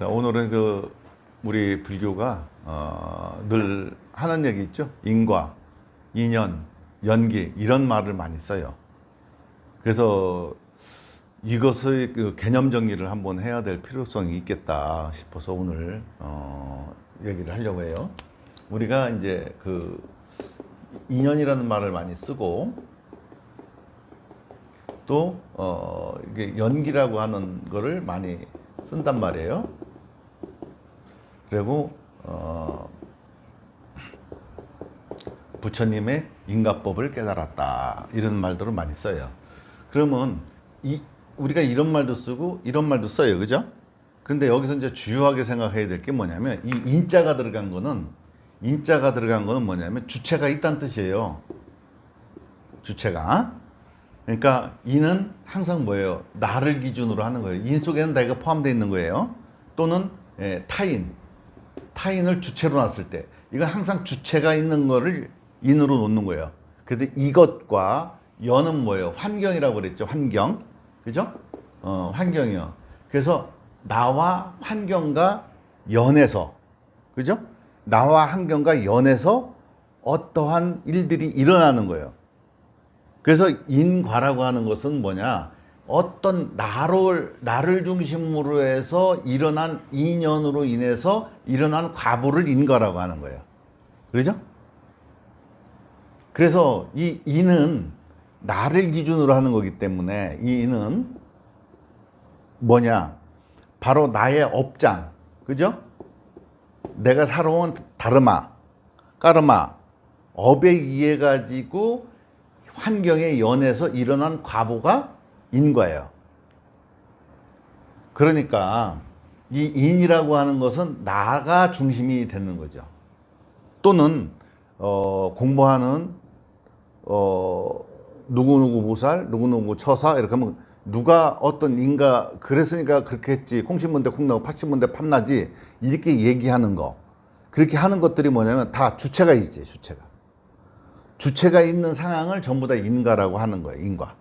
자, 오늘은 우리 불교가 늘 하는 얘기 있죠. 인과, 인연, 연기 이런 말을 많이 써요. 그래서 이것의 개념 정리를 한번 해야 될 필요성이 있겠다 싶어서 오늘 얘기를 하려고 해요. 우리가 이제 인연이라는 말을 많이 쓰고 또 이게 연기라고 하는 거를 많이 쓴단 말이에요. 그리고 부처님의 인가법을 깨달았다 이런 말들을 많이 써요. 그러면 우리가 이런 말도 쓰고 이런 말도 써요, 그죠? 근데 여기서 이제 주요하게 생각해야 될 게 뭐냐면 이 인자가 들어간 거는 뭐냐면 주체가 있다는 뜻이에요. 주체가. 그러니까 이는 항상 뭐예요? 나를 기준으로 하는 거예요. 인 속에는 내가 포함되어 있는 거예요. 또는 타인을 주체로 놨을 때 이건 항상 주체가 있는 거를 인으로 놓는 거예요. 그래서 이것과 연은 뭐예요? 환경이라고 그랬죠. 환경. 그죠? 환경이요. 그래서 나와 환경과 연해서, 그죠? 나와 환경과 연해서 어떠한 일들이 일어나는 거예요. 그래서 인과라고 하는 것은 뭐냐? 어떤 나를 중심으로 해서 일어난 인연으로 인해서 일어난 과보를 인과라고 하는 거예요. 그렇죠? 그래서 이 인은 나를 기준으로 하는 거기 때문에 이 인은 뭐냐? 바로 나의 업장. 그죠? 내가 살아온 까르마, 업에 의해 가지고 환경에 연해서 일어난 과보가 인과예요. 그러니까 이 인이라고 하는 것은 나가 중심이 되는 거죠. 또는 공부하는 누구누구 보살, 누구누구 처사 이렇게 하면 누가 어떤 인가 그랬으니까 그렇게 했지, 콩신문대 콩나고 팥신문대 팥나지 이렇게 얘기하는 거, 그렇게 하는 것들이 뭐냐면 다 주체가 있지. 주체가 있는 상황을 전부 다 인가라고 하는 거예요. 인과.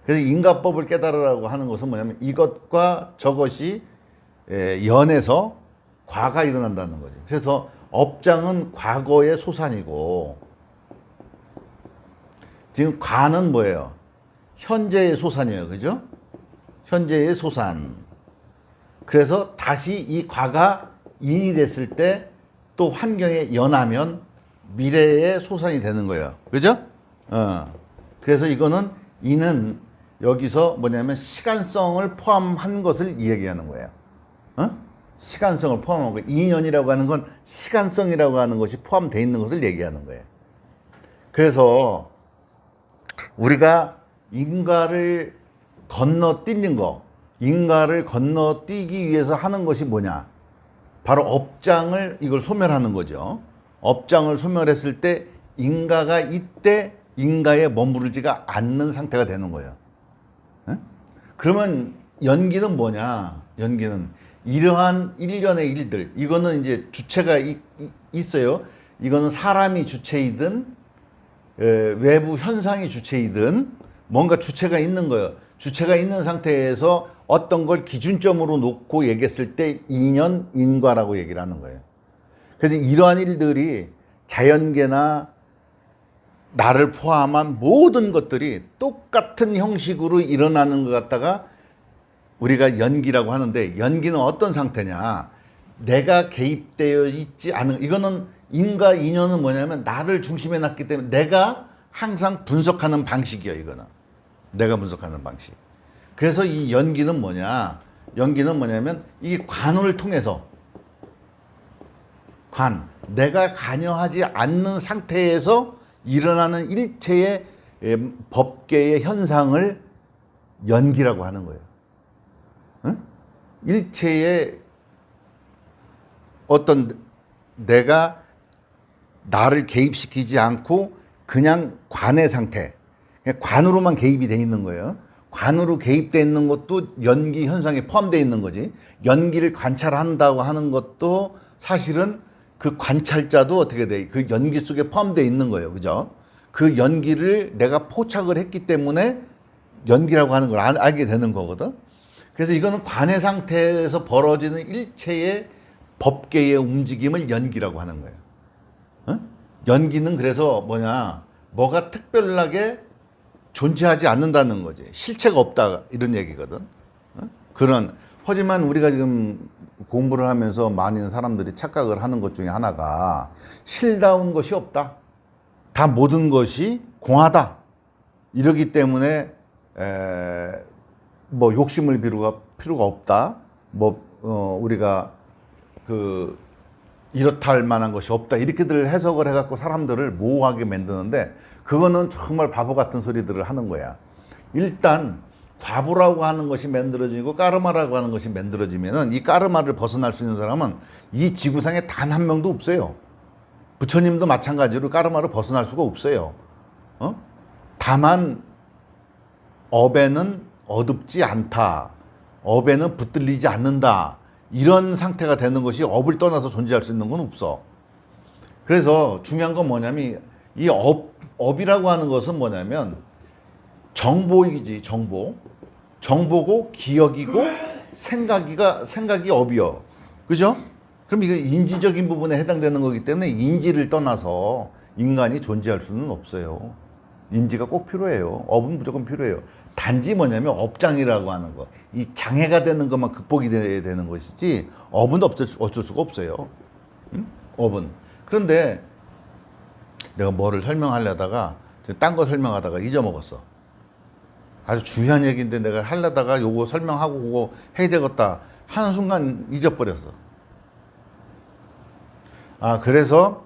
그래서 인가법을 깨달으라고 하는 것은 뭐냐면 이것과 저것이 연해서 과가 일어난다는 거죠. 그래서 업장은 과거의 소산이고 지금 과는 뭐예요? 현재의 소산이에요. 그죠? 현재의 소산. 그래서 다시 이 과가 인이 됐을 때 또 환경에 연하면 미래의 소산이 되는 거예요. 그죠? 그래서 이거는 이는 여기서 뭐냐면 시간성을 포함한 것을 이야기하는 거예요. 시간성을 포함한 거예요. 인연이라고 하는 건 시간성이라고 하는 것이 포함되어 있는 것을 얘기하는 거예요. 그래서 우리가 인과를 건너뛰는 거, 인과를 건너뛰기 위해서 하는 것이 뭐냐? 바로 업장을 이걸 소멸하는 거죠. 업장을 소멸했을 때 인가가 이때 인가에 머무르지가 않는 상태가 되는 거예요. 그러면 연기는 뭐냐? 연기는 이러한 일련의 일들, 이거는 이제 주체가 있어요. 이거는 사람이 주체이든 외부 현상이 주체이든 뭔가 주체가 있는 거예요. 주체가 있는 상태에서 어떤 걸 기준점으로 놓고 얘기했을 때 인연, 인과라고 얘기를 하는 거예요. 그래서 이러한 일들이 자연계나 나를 포함한 모든 것들이 똑같은 형식으로 일어나는 것 같다가 우리가 연기라고 하는데, 연기는 어떤 상태냐? 내가 개입되어 있지 않은, 이거는 인과 인연은 뭐냐면 나를 중심에 놨기 때문에 내가 항상 분석하는 방식이에요. 이거는 내가 분석하는 방식. 그래서 이 연기는 뭐냐? 연기는 뭐냐면 이 관을 통해서, 내가 관여하지 않는 상태에서 일어나는 일체의 법계의 현상을 연기라고 하는 거예요. 일체의 어떤 내가 나를 개입시키지 않고 그냥 관의 상태, 그냥 관으로만 개입이 돼 있는 거예요. 관으로 개입되어 있는 것도 연기 현상에 포함되어 있는 거지. 연기를 관찰한다고 하는 것도 사실은 그 관찰자도 어떻게 돼? 그 연기 속에 포함되어 있는 거예요. 그죠? 그 연기를 내가 포착을 했기 때문에 연기라고 하는 걸 알게 되는 거거든. 그래서 이거는 관해 상태에서 벌어지는 일체의 법계의 움직임을 연기라고 하는 거예요. 어? 연기는 그래서 뭐가 특별하게 존재하지 않는다는 거지. 실체가 없다 이런 얘기거든. 하지만 우리가 지금 공부를 하면서 많은 사람들이 착각을 하는 것 중에 하나가 실다운 것이 없다. 다 모든 것이 공하다. 이러기 때문에 욕심을 필요가 없다. 우리가 이렇다 할 만한 것이 없다. 이렇게들 해석을 해갖고 사람들을 모호하게 만드는데 그거는 정말 바보 같은 소리들을 하는 거야. 일단 과부라고 하는 것이 만들어지고 까르마라고 하는 것이 만들어지면은 이 까르마를 벗어날 수 있는 사람은 이 지구상에 단 한 명도 없어요. 부처님도 마찬가지로 까르마를 벗어날 수가 없어요. 다만 업에는 어둡지 않다. 업에는 붙들리지 않는다. 이런 상태가 되는 것이 업을 떠나서 존재할 수 있는 건 없어. 그래서 중요한 건 뭐냐면 이 업이라고 하는 것은 뭐냐면 정보이지, 정보고 기억이고 생각이 업이요. 그죠? 그럼 이거 인지적인 부분에 해당되는 거기 때문에 인지를 떠나서 인간이 존재할 수는 없어요. 인지가 꼭 필요해요. 업은 무조건 필요해요. 단지 뭐냐면 업장이라고 하는 거. 이 장애가 되는 것만 극복이 돼야 되는 것이지 업은 어쩔 수가 없어요. 업은. 그런데 내가 뭐를 설명하려다가 딴 거 설명하다가 잊어먹었어. 아주 중요한 얘기인데 내가 하려다가 요거 설명하고 그거 해야 되겠다 하는 순간 잊어버렸어. 그래서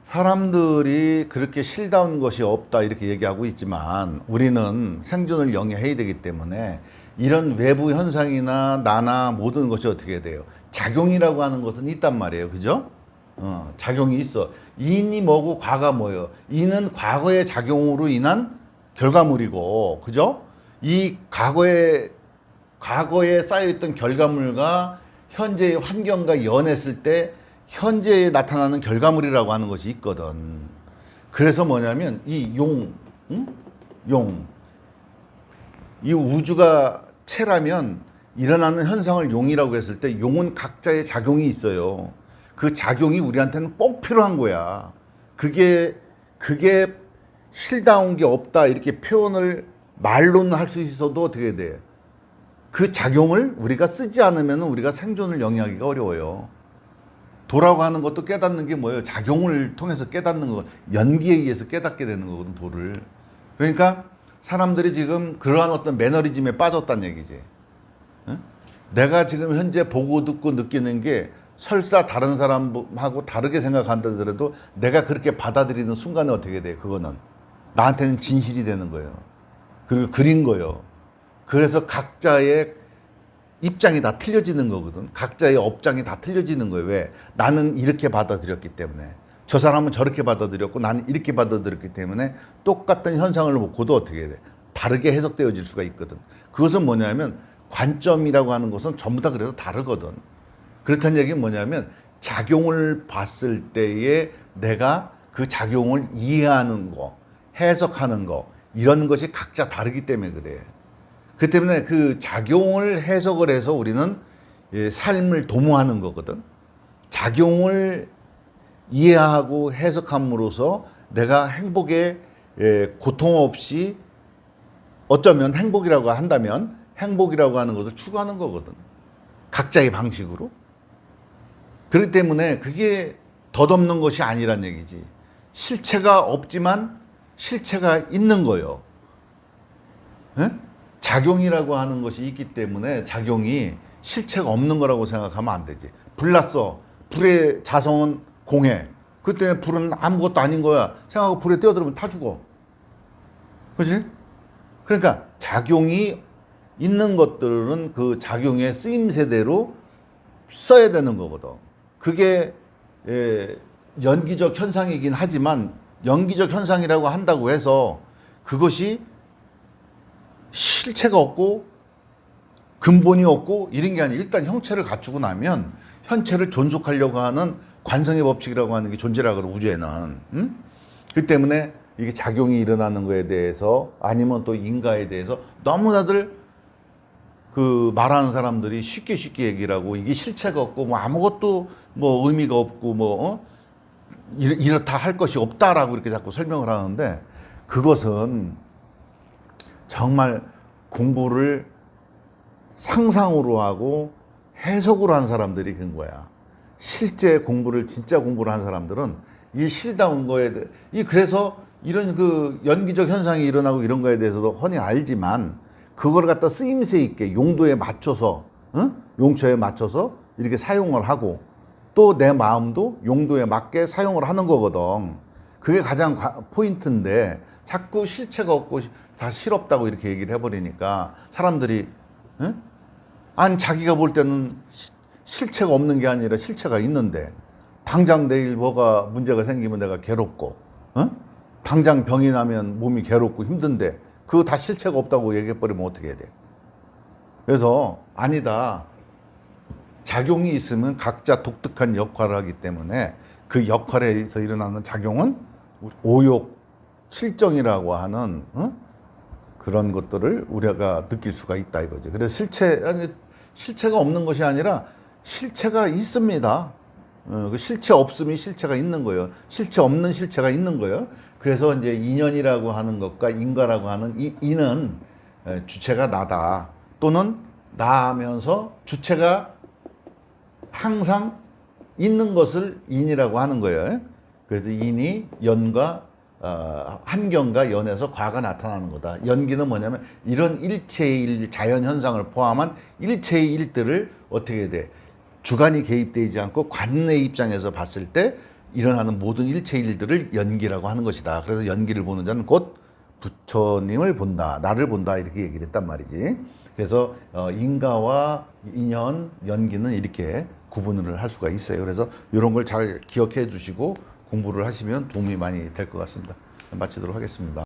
사람들이 그렇게 실다운 것이 없다 이렇게 얘기하고 있지만 우리는 생존을 영위해야 되기 때문에 이런 외부 현상이나 나나 모든 것이 어떻게 돼요? 작용이라고 하는 것은 있단 말이에요. 그죠? 작용이 있어. 인이 뭐고 과가 뭐예요? 인은 과거의 작용으로 인한 결과물이고, 그죠? 이 과거에 쌓여있던 결과물과 현재의 환경과 연했을 때 현재에 나타나는 결과물이라고 하는 것이 있거든. 그래서 뭐냐면 이 이 우주가 체라면 일어나는 현상을 용이라고 했을 때 용은 각자의 작용이 있어요. 그 작용이 우리한테는 꼭 필요한 거야. 그게 실다운 게 없다 이렇게 표현을 말로는 할 수 있어도 어떻게 돼? 그 작용을 우리가 쓰지 않으면 우리가 생존을 영위하기가 어려워요. 도라고 하는 것도 깨닫는 게 뭐예요? 작용을 통해서 깨닫는 거, 연기에 의해서 깨닫게 되는 거거든, 도를. 그러니까 사람들이 지금 그러한 어떤 매너리즘에 빠졌다는 얘기지. 응? 내가 지금 현재 보고 듣고 느끼는 게 설사 다른 사람하고 다르게 생각한다 하더라도 내가 그렇게 받아들이는 순간에 어떻게 돼? 그거는 나한테는 진실이 되는 거예요. 그리고 그린 거예요. 그래서 각자의 입장이 다 틀려지는 거거든. 각자의 업장이 다 틀려지는 거예요. 왜? 나는 이렇게 받아들였기 때문에. 저 사람은 저렇게 받아들였고 나는 이렇게 받아들였기 때문에 똑같은 현상을 보고도 어떻게 돼? 다르게 해석되어질 수가 있거든. 그것은 뭐냐면 관점이라고 하는 것은 전부 다 그래서 다르거든. 그렇다는 얘기는 뭐냐면 작용을 봤을 때에 내가 그 작용을 이해하는 거, 해석하는 거 이런 것이 각자 다르기 때문에 그래. 그 때문에 그 작용을 해석을 해서 우리는 삶을 도모하는 거거든. 작용을 이해하고 해석함으로써 내가 행복에 고통 없이 어쩌면 행복이라고 한다면 행복이라고 하는 것을 추구하는 거거든. 각자의 방식으로. 그렇기 때문에 그게 덧없는 것이 아니란 얘기지. 실체가 없지만 실체가 있는 거예요. 에? 작용이라고 하는 것이 있기 때문에 작용이 실체가 없는 거라고 생각하면 안 되지. 불났어. 불의 자성은 공해. 그 때문에 불은 아무것도 아닌 거야. 생각하고 불에 뛰어들면 타 죽어. 그렇지? 그러니까 작용이 있는 것들은 그 작용의 쓰임새대로 써야 되는 거거든. 그게 연기적 현상이긴 하지만 연기적 현상이라고 한다고 해서 그것이 실체가 없고 근본이 없고 이런 게 아니라 일단 형체를 갖추고 나면 현체를 존속하려고 하는 관성의 법칙이라고 하는 게 존재라고 그래, 우주에는. 응? 그 때문에 이게 작용이 일어나는 거에 대해서 아니면 또 인과에 대해서 너무나들 그 말하는 사람들이 쉽게 얘기를 하고 이게 실체가 없고 뭐 아무것도 뭐 의미가 없고 뭐 이렇다 할 것이 없다라고 이렇게 자꾸 설명을 하는데 그것은 정말 공부를 상상으로 하고 해석으로 한 사람들이 그런 거야. 실제 공부를 진짜 공부를 한 사람들은 이 실다운 거에 대해 그래서 이런 그 연기적 현상이 일어나고 이런 거에 대해서도 훤히 알지만 그걸 갖다 쓰임새 있게 용도에 맞춰서 용처에 맞춰서 이렇게 사용을 하고 또 내 마음도 용도에 맞게 사용을 하는 거거든. 그게 가장 포인트인데 자꾸 실체가 없고 다 실없다고 이렇게 얘기를 해버리니까 사람들이 아니 자기가 볼 때는 실체가 없는 게 아니라 실체가 있는데 당장 내일 뭐가 문제가 생기면 내가 괴롭고 당장 병이 나면 몸이 괴롭고 힘든데 그거 다 실체가 없다고 얘기해버리면 어떻게 해야 돼? 그래서 아니다. 작용이 있으면 각자 독특한 역할을 하기 때문에 그 역할에서 일어나는 작용은 오욕, 실정이라고 하는 그런 것들을 우리가 느낄 수가 있다 이거지. 그래서 실체가 없는 것이 아니라 실체가 있습니다. 그 실체 없음이 실체가 있는 거예요. 실체 없는 실체가 있는 거예요. 그래서 이제 인연이라고 하는 것과 인과라고 하는 이는 주체가 나다 또는 나하면서 주체가 항상 있는 것을 인이라고 하는 거예요. 그래서 인이 연과 환경과 연에서 과가 나타나는 거다. 연기는 뭐냐면 이런 일체의 일, 자연 현상을 포함한 일체의 일들을 어떻게 돼? 주관이 개입되지 않고 관의 입장에서 봤을 때 일어나는 모든 일체의 일들을 연기라고 하는 것이다. 그래서 연기를 보는 자는 곧 부처님을 본다, 나를 본다 이렇게 얘기를 했단 말이지. 그래서 인과와 인연, 연기는 이렇게 구분을 할 수가 있어요. 그래서 이런 걸 잘 기억해 주시고 공부를 하시면 도움이 많이 될 것 같습니다. 마치도록 하겠습니다.